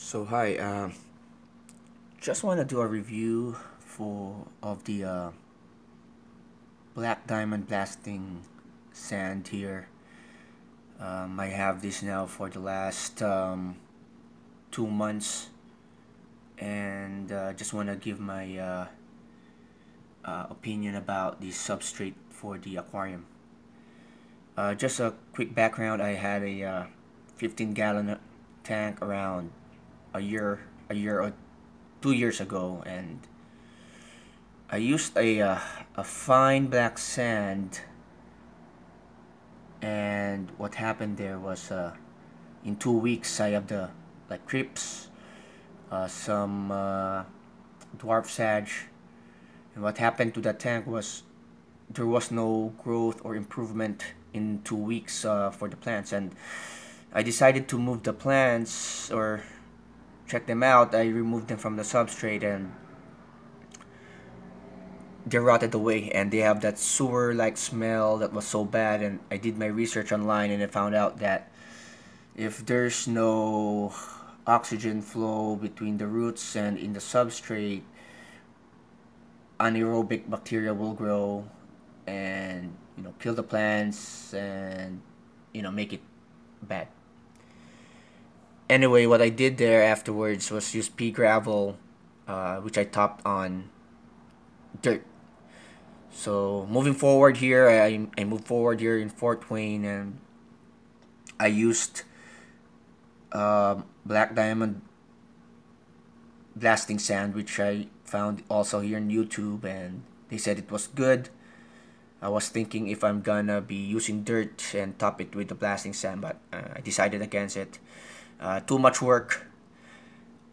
So hi, just want to do a review of the black diamond blasting sand here. I have this now for the last 2 months, and just want to give my opinion about the substrate for the aquarium. Just a quick background: I had a 15-gallon tank around a year or 2 years ago, and I used a fine black sand. And what happened there was, in 2 weeks I have the like creeps, some dwarf sag, and what happened to the tank was there was no growth or improvement in 2 weeks for the plants, and I decided to move the plants or check them out. I removed them from the substrate, and they rotted away, and they have that sewer like smell that was so bad. And I did my research online, and I found out that if there's no oxygen flow between the roots and in the substrate, anaerobic bacteria will grow and kill the plants and make it bad. Anyway, what I did there afterwards was use pea gravel, which I topped on dirt. So moving forward here, I moved forward here in Fort Wayne, and I used black diamond blasting sand, which I found also here on YouTube, and they said it was good. I was thinking if I'm gonna be using dirt and top it with the blasting sand, but I decided against it. Too much work.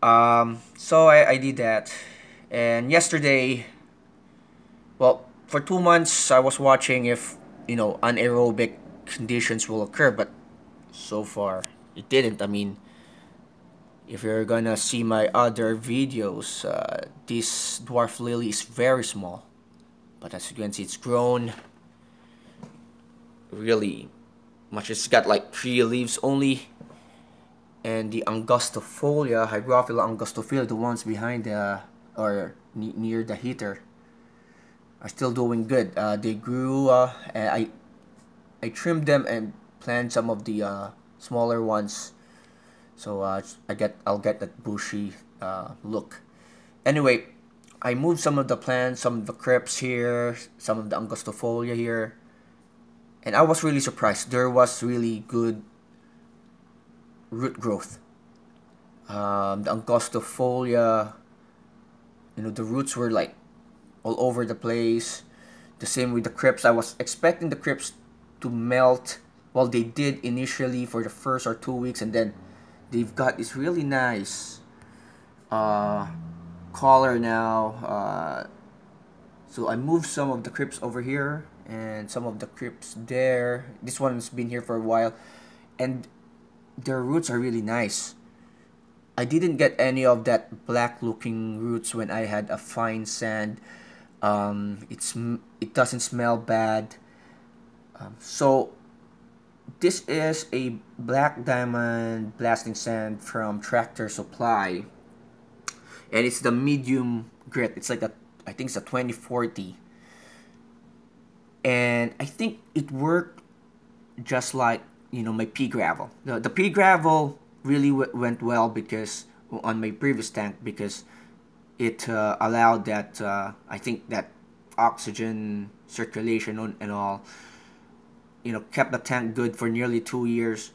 So I did that, and yesterday, well, for 2 months I was watching if anaerobic conditions will occur, but so far it didn't. I mean, if you're gonna see my other videos, this dwarf lily is very small, but as you can see, it's grown really much. It's got like 3 leaves only, and the angustifolia, Hygrophila angustifolia, the ones behind the or near the heater, are still doing good. They grew. And I trimmed them and planted some of the smaller ones, so I'll get that bushy look. Anyway, I moved some of the plants, some of the crypts here, some of the angustifolia here, and I was really surprised. There was really good root growth. The angustifolia, the roots were like all over the place. The same with the crypts. I was expecting the crypts to melt. Well, they did initially for the first or 2 weeks, and then they've got this really nice color now. So I moved some of the crypts over here and some of the crypts there. This one's been here for a while, and their roots are really nice. I didn't get any of that black looking roots when I had a fine sand. It doesn't smell bad. So this is a black diamond blasting sand from Tractor Supply, and it's the medium grit. It's like I think it's a 2040, and I think it worked just like my pea gravel. The pea gravel really went well because on my previous tank, because it allowed that I think that oxygen circulation and all, kept the tank good for nearly 2 years.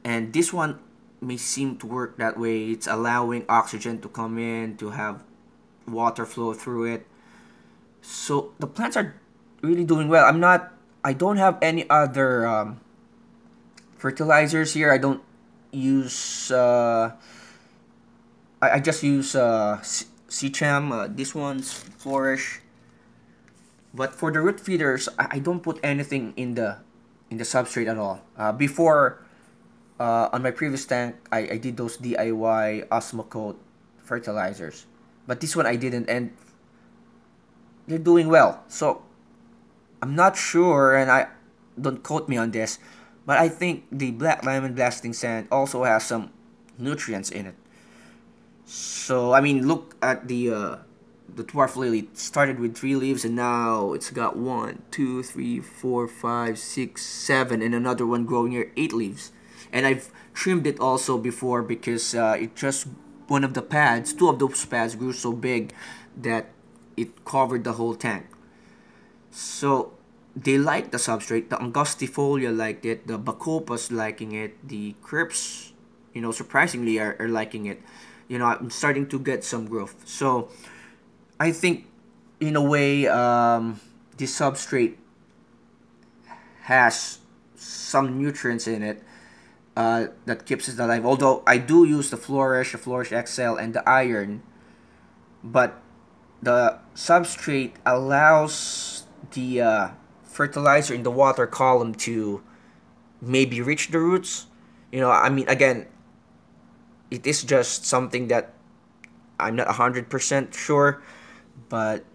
And this one may seem to work that way. It's allowing oxygen to come in, to have water flow through it. So the plants are really doing well. I don't have any other fertilizers here. I don't use I just use CCHAM. This one's Flourish. But for the root feeders, I don't put anything in the substrate at all. Before, on my previous tank, I did those DIY Osmocote fertilizers, but this one I didn't, and they're doing well. So I'm not sure, and I don't quote me on this, but I think the black diamond blasting sand also has some nutrients in it. So I mean, look at the dwarf lily. It started with 3 leaves, and now it's got 1, 2, 3, 4, 5, 6, 7, and another one growing here, 8 leaves. And I've trimmed it also before because it just one of the pads, two of those pads grew so big that it covered the whole tank. So they like the substrate. The angustifolia liked it. The bacopas liking it. The crips, surprisingly are liking it. I'm starting to get some growth. So I think, in a way, this substrate has some nutrients in it that keeps it alive. Although I do use the Flourish XL, and the iron, but the substrate allows the fertilizer in the water column to maybe reach the roots. I mean, again, it is just something that I'm not 100% sure, but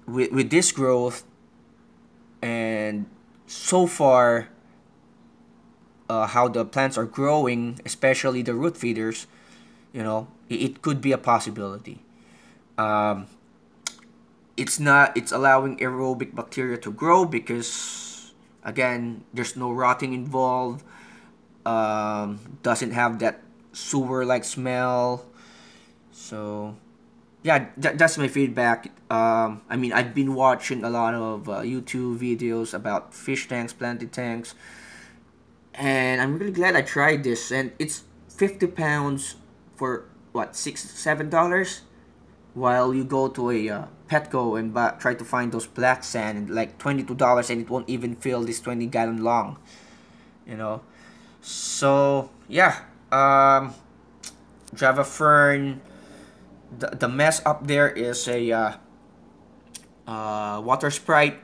with this growth, and so far, how the plants are growing, especially the root feeders, it could be a possibility. Um, it's allowing aerobic bacteria to grow because, again, there's no rotting involved. Doesn't have that sewer like smell. So yeah, that's my feedback. I mean, I've been watching a lot of YouTube videos about fish tanks, planted tanks, and I'm really glad I tried this. And it's 50 pounds for what, $6, $7, while you go to a Petco and try to find those black sand and like $22, and it won't even fill this 20-gallon long. You know, so yeah, Java Fern. The mess up there is a water sprite.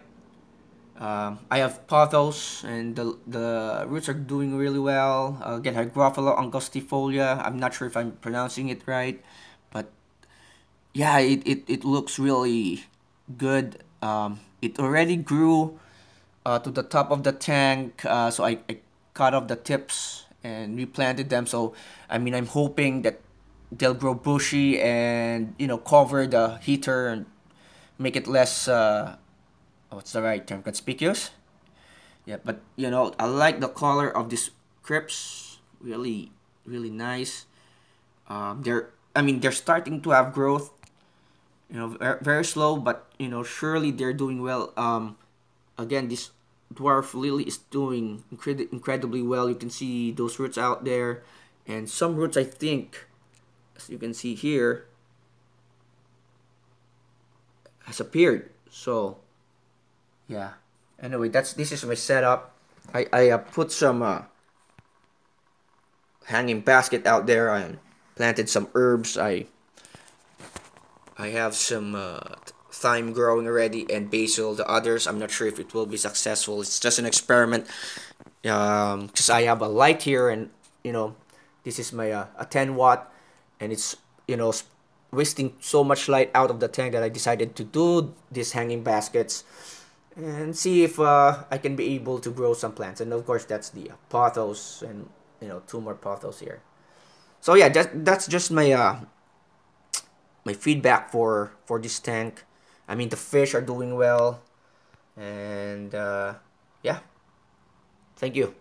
I have pothos, and the roots are doing really well. Again, Hygrophila angustifolia. I'm not sure if I'm pronouncing it right, but yeah, it looks really good. It already grew to the top of the tank, so I cut off the tips and replanted them. So I mean, I'm hoping that they'll grow bushy and cover the heater and make it less what's the right term, conspicuous. Yeah, but I like the color of these crips, really really nice. They're starting to have growth, very slow, but surely they're doing well. Again, this dwarf lily is doing incredibly well. You can see those roots out there, and some roots, I think, as you can see here, has appeared. So yeah, anyway, this is my setup. I put some hanging basket out there and planted some herbs. I have some thyme growing already, and basil. The others, I'm not sure if it will be successful. It's just an experiment. Because I have a light here, and this is my a 10 watt, and it's wasting so much light out of the tank that I decided to do these hanging baskets and see if I can be able to grow some plants. And of course, that's the pothos, and two more pothos here. So yeah, that's just my feedback for this tank. I mean, the fish are doing well, and yeah, thank you.